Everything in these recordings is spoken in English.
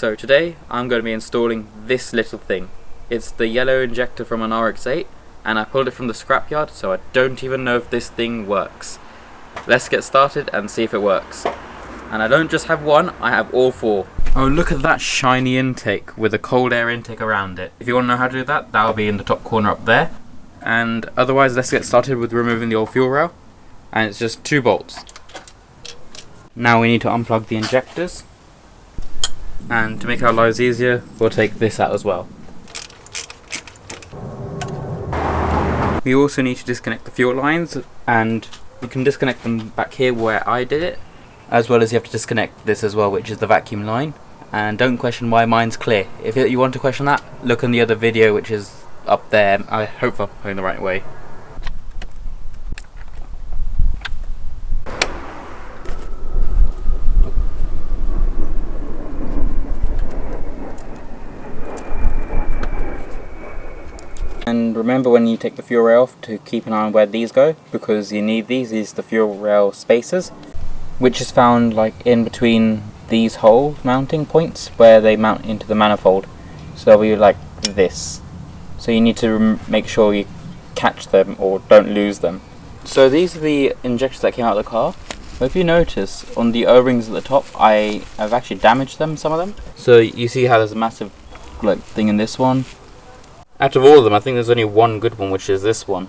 So today I'm going to be installing this little thing. It's the yellow injector from an RX8 and I pulled it from the scrapyard, so I don't even know if this thing works. Let's get started and see if it works. And I don't just have one, I have all four. Oh, look at that shiny intake with a cold air intake around it. If you want to know how to do that, that'll be in the top corner up there. And otherwise, let's get started with removing the old fuel rail. And it's just 2 bolts. Now we need to unplug the injectors. And to make our lives easier, we'll take this out as well. We also need to disconnect the fuel lines, and you can disconnect them back here where I did it, as well as you have to disconnect this as well, which is the vacuum line. And don't question why mine's clear. If you want to question that, look in the other video, which is up there. I hope I'm going the right way. And remember, when you take the fuel rail off, to keep an eye on where these go, because you need these. These are the fuel rail spacers, which is found like in between these hole mounting points where they mount into the manifold. So they'll be like this. So you need to make sure you catch them or don't lose them. So these are the injectors that came out of the car. But if you notice, on the O-rings at the top, I have actually damaged them, some of them. So you see how there's a massive thing in this one. Out of all of them, I think there's only one good one, which is this one.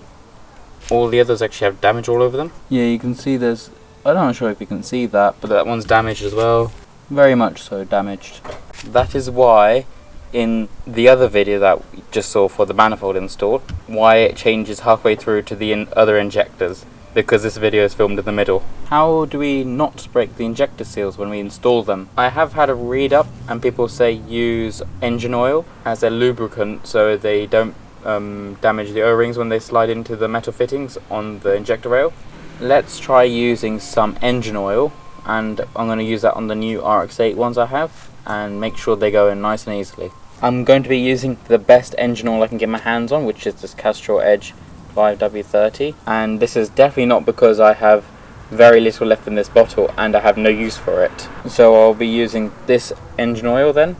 All the others actually have damage all over them. Yeah, you can see there's... I'm not sure if you can see that, but that one's damaged as well. Very much so damaged. That is why, in the other video that we just saw for the manifold install, why it changes halfway through to the other injectors. Because this video is filmed in the middle. How do we not break the injector seals when we install them? I have had a read up and people say use engine oil as a lubricant so they don't damage the O-rings when they slide into the metal fittings on the injector rail. Let's try using some engine oil, and I'm going to use that on the new RX8 ones I have and make sure they go in nice and easily. I'm going to be using the best engine oil I can get my hands on, which is this Castrol Edge 5W30, and this is definitely not because I have very little left in this bottle and I have no use for it. So I'll be using this engine oil then,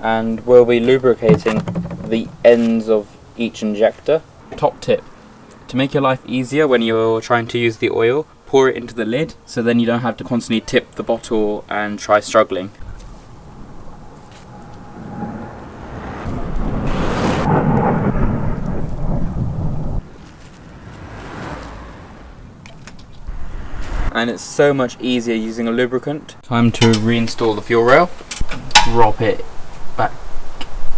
and we'll be lubricating the ends of each injector. Top tip: to make your life easier when you're trying to use the oil, pour it into the lid so then you don't have to constantly tip the bottle and try struggling. And it's so much easier using a lubricant. Time to reinstall the fuel rail. Drop it back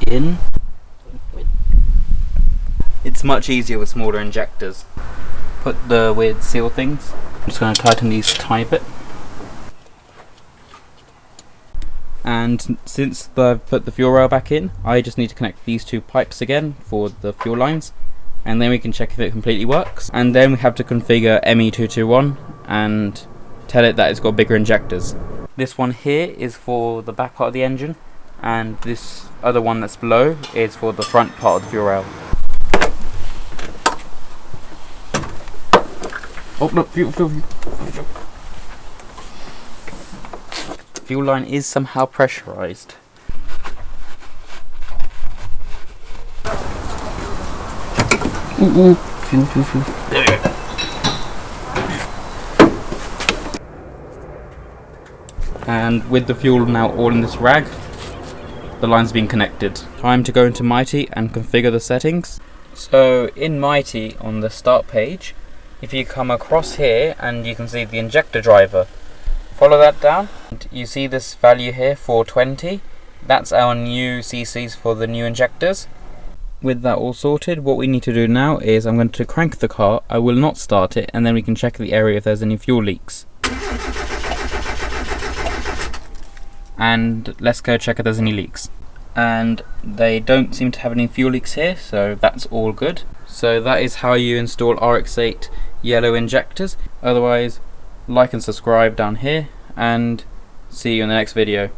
in. It's much easier with smaller injectors. Put the weird seal things. I'm just going to tighten these a tiny bit. And since I've put the fuel rail back in, I just need to connect these 2 pipes again for the fuel lines. And then we can check if it completely works. And then we have to configure ME221 and tell it that it's got bigger injectors. This one here is for the back part of the engine, and this other one that's below is for the front part of the fuel rail. Oh look, fuel line is somehow pressurized. There we go. And with the fuel now all in this rag, the line's been connected. Time to go into Mighty and configure the settings. So in Mighty, on the start page, if you come across here and you can see the injector driver, follow that down. And you see this value here, 420. That's our new CCs for the new injectors. With that all sorted, what we need to do now is I'm going to crank the car. I will not start it, and then we can check the area if there's any fuel leaks. And let's go check if there's any leaks. And they don't seem to have any fuel leaks here, so that's all good. So that is how you install RX8 yellow injectors. Otherwise, like and subscribe down here, and see you in the next video.